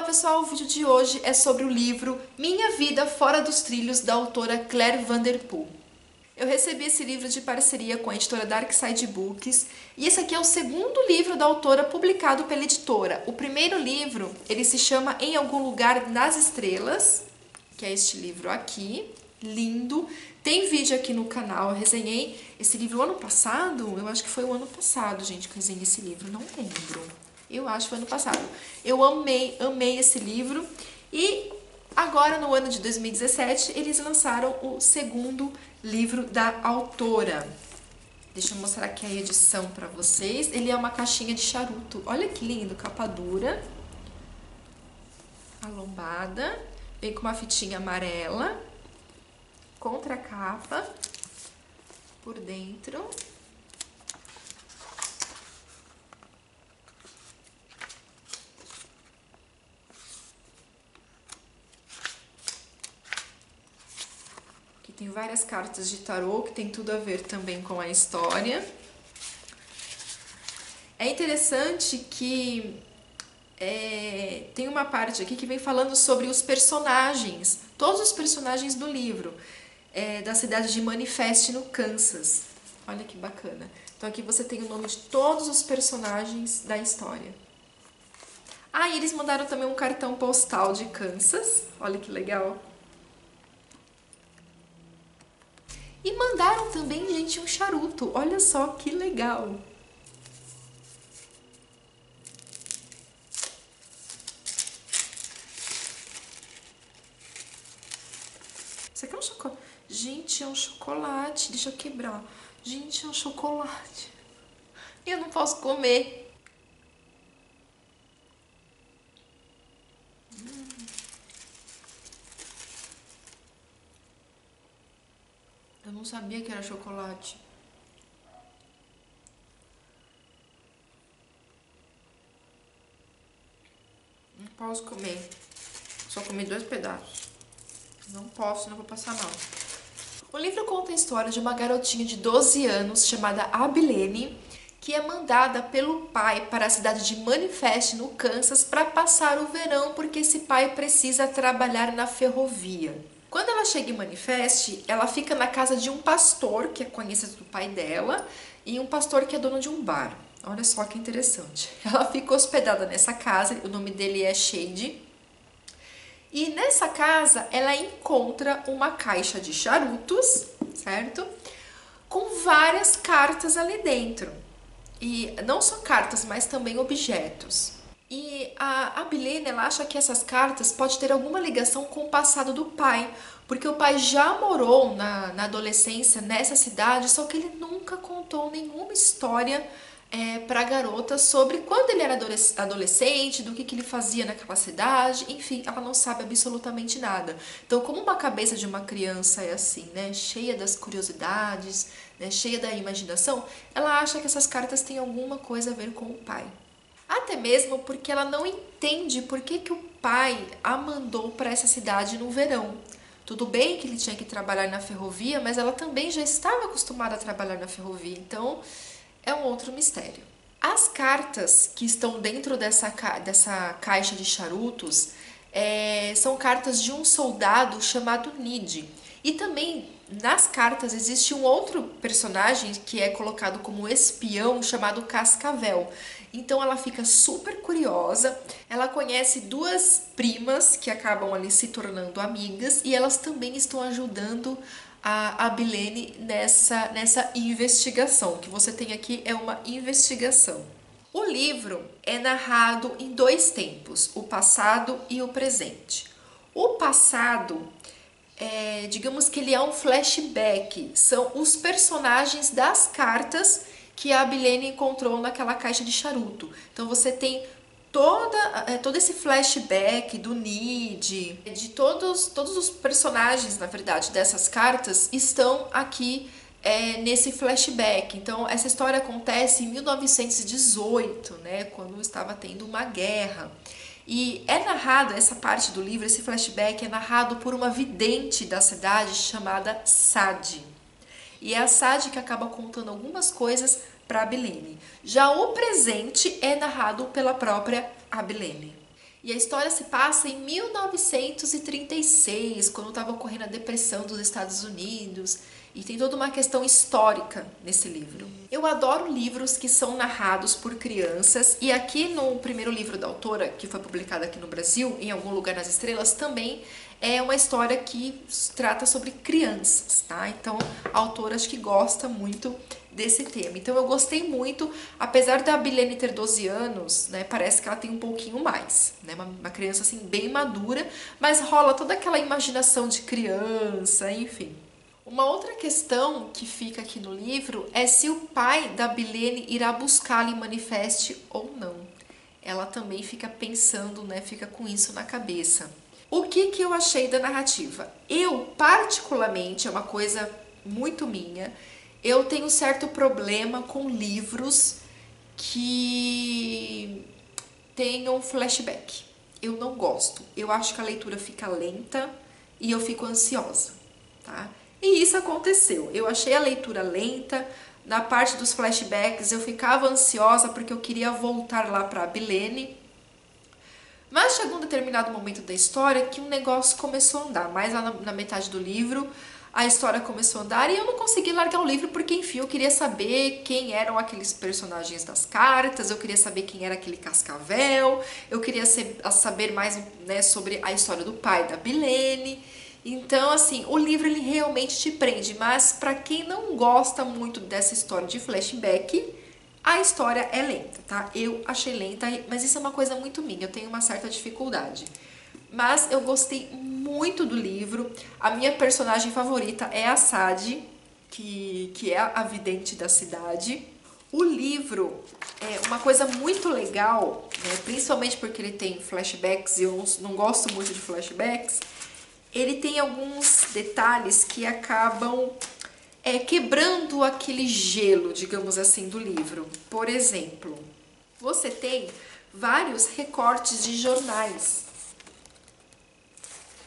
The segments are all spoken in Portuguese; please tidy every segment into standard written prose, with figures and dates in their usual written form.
Olá pessoal, o vídeo de hoje é sobre o livro Minha Vida Fora dos Trilhos, da autora Claire Vanderpool. Eu recebi esse livro de parceria com a editora Darkside Books e esse aqui é o segundo livro da autora publicado pela editora. O primeiro livro, ele se chama Em Algum Lugar nas Estrelas, que é este livro aqui, lindo. Tem vídeo aqui no canal, eu resenhei esse livro ano passado, eu acho que foi o ano passado, gente, que eu resenhei esse livro, não lembro. Eu acho que foi ano passado. Eu amei esse livro. E agora, no ano de 2017, eles lançaram o segundo livro da autora. Deixa eu mostrar aqui a edição pra vocês. Ele é uma caixinha de charuto. Olha que lindo, capa dura. A lombada. Vem com uma fitinha amarela. Contracapa. Por dentro. Tem várias cartas de tarô que tem tudo a ver também com a história. É interessante que tem uma parte aqui que vem falando sobre os personagens, todos os personagens do livro, da cidade de Manifest, no Kansas. Olha que bacana. Então aqui você tem o nome de todos os personagens da história. Ah, e eles mandaram também um cartão postal de Kansas. Olha que legal. E mandaram também, gente, um charuto. Olha só que legal. Isso aqui é um chocolate. Gente, é um chocolate. Deixa eu quebrar. Gente, é um chocolate. Eu não posso comer. Eu não sabia que era chocolate. Não posso comer. Só comi 2 pedaços. Não posso, não vou passar mal. O livro conta a história de uma garotinha de 12 anos chamada Abilene, que é mandada pelo pai para a cidade de Manifest, no Kansas, para passar o verão, porque esse pai precisa trabalhar na ferrovia. Quando ela chega em Manifest, ela fica na casa de um pastor, que é conhecido do pai dela, e um pastor que é dono de um bar. Olha só que interessante. Ela fica hospedada nessa casa, o nome dele é Shade. E nessa casa, ela encontra uma caixa de charutos, certo? Com várias cartas ali dentro. E não só cartas, mas também objetos. E a Abilene, ela acha que essas cartas podem ter alguma ligação com o passado do pai, porque o pai já morou na adolescência nessa cidade, só que ele nunca contou nenhuma história para a garota sobre quando ele era adolescente, do que ele fazia naquela cidade, enfim, ela não sabe absolutamente nada. Então, como uma cabeça de uma criança é assim, né, cheia das curiosidades, né, cheia da imaginação, ela acha que essas cartas têm alguma coisa a ver com o pai. Até mesmo porque ela não entende por que o pai a mandou para essa cidade no verão. Tudo bem que ele tinha que trabalhar na ferrovia, mas ela também já estava acostumada a trabalhar na ferrovia, então é um outro mistério. As cartas que estão dentro dessa caixa de charutos são cartas de um soldado chamado Nid. E também nas cartas existe um outro personagem que é colocado como espião chamado Cascavel. Então ela fica super curiosa, ela conhece 2 primas que acabam ali se tornando amigas e elas também estão ajudando a Abilene nessa investigação. O que você tem aqui é uma investigação. O livro é narrado em 2 tempos, o passado e o presente. O passado, digamos que ele é um flashback, são os personagens das cartas que a Abilene encontrou naquela caixa de charuto. Então você tem todo esse flashback do Nid, de todos os personagens, na verdade, dessas cartas estão aqui nesse flashback. Então essa história acontece em 1918, né, quando estava tendo uma guerra. E é narrado, essa parte do livro, esse flashback é narrado por uma vidente da cidade chamada Sadie. E é a Sadie que acaba contando algumas coisas para Abilene. Já o presente é narrado pela própria Abilene. E a história se passa em 1936, quando estava ocorrendo a depressão dos Estados Unidos. E tem toda uma questão histórica nesse livro. Eu adoro livros que são narrados por crianças. E aqui no primeiro livro da autora, que foi publicado aqui no Brasil, Em Algum Lugar nas Estrelas, também é uma história que trata sobre crianças, tá? Então a autora acho que gosta muito desse tema. Então eu gostei muito, apesar da Abilene ter 12 anos, né, parece que ela tem um pouquinho mais, né, uma criança assim bem madura, mas rola toda aquela imaginação de criança, enfim. Uma outra questão que fica aqui no livro é se o pai da Abilene irá buscá-la em Manifeste ou não. Ela também fica pensando, né, fica com isso na cabeça. O que eu achei da narrativa? Eu, particularmente, é uma coisa muito minha, eu tenho um certo problema com livros que tenham flashback. Eu não gosto. Eu acho que a leitura fica lenta e eu fico ansiosa, tá? E isso aconteceu. Eu achei a leitura lenta. Na parte dos flashbacks eu ficava ansiosa porque eu queria voltar lá para Abilene. Mas chegou um determinado momento da história que um negócio começou a andar. Mais lá na metade do livro, a história começou a andar e eu não consegui largar o livro porque, enfim, eu queria saber quem eram aqueles personagens das cartas, eu queria saber quem era aquele cascavel, eu queria saber mais, né, sobre a história do pai da Abilene. Então, assim, o livro ele realmente te prende, mas para quem não gosta muito dessa história de flashback, a história é lenta, tá? Eu achei lenta, mas isso é uma coisa muito minha, eu tenho uma certa dificuldade. Mas eu gostei muito do livro. A minha personagem favorita é a Sadie, que é a vidente da cidade. O livro é uma coisa muito legal, né? Principalmente porque ele tem flashbacks e eu não gosto muito de flashbacks. Ele tem alguns detalhes que acabam quebrando aquele gelo, digamos assim, do livro. Por exemplo, você tem vários recortes de jornais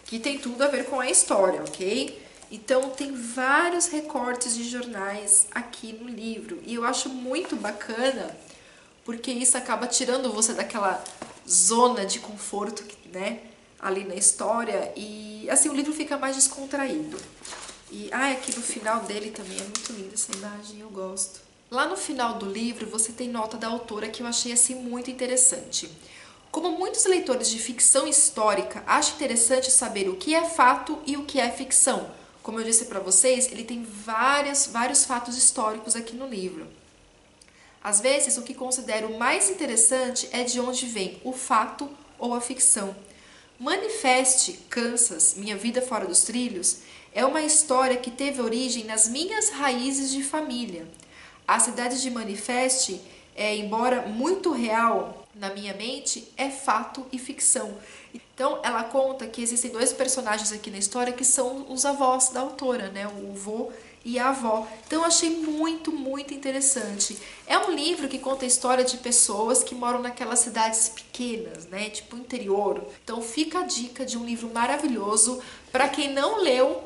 que tem tudo a ver com a história, ok? Então tem vários recortes de jornais aqui no livro e eu acho muito bacana porque isso acaba tirando você daquela zona de conforto, né, ali na história e assim o livro fica mais descontraído. E aqui no final dele também é muito linda essa imagem, eu gosto. Lá no final do livro você tem nota da autora que eu achei assim muito interessante. Como muitos leitores de ficção histórica, acho interessante saber o que é fato e o que é ficção. Como eu disse para vocês, ele tem vários fatos históricos aqui no livro. Às vezes, o que considero mais interessante é de onde vem o fato ou a ficção. Manifeste, Kansas, Minha Vida Fora dos Trilhos, é uma história que teve origem nas minhas raízes de família. A cidade de Manifeste, embora muito real na minha mente, é fato e ficção. Então, ela conta que existem dois personagens aqui na história que são os avós da autora, né? O vô e a avó. Então, eu achei muito interessante. É um livro que conta a história de pessoas que moram naquelas cidades pequenas, né? Tipo interior. Então, fica a dica de um livro maravilhoso. Para quem não leu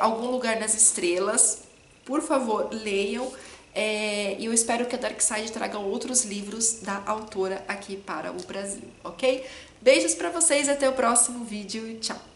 Algum Lugar nas Estrelas, por favor, leiam. E eu espero que a Darkside traga outros livros da autora aqui para o Brasil, ok? Beijos pra vocês, até o próximo vídeo e tchau!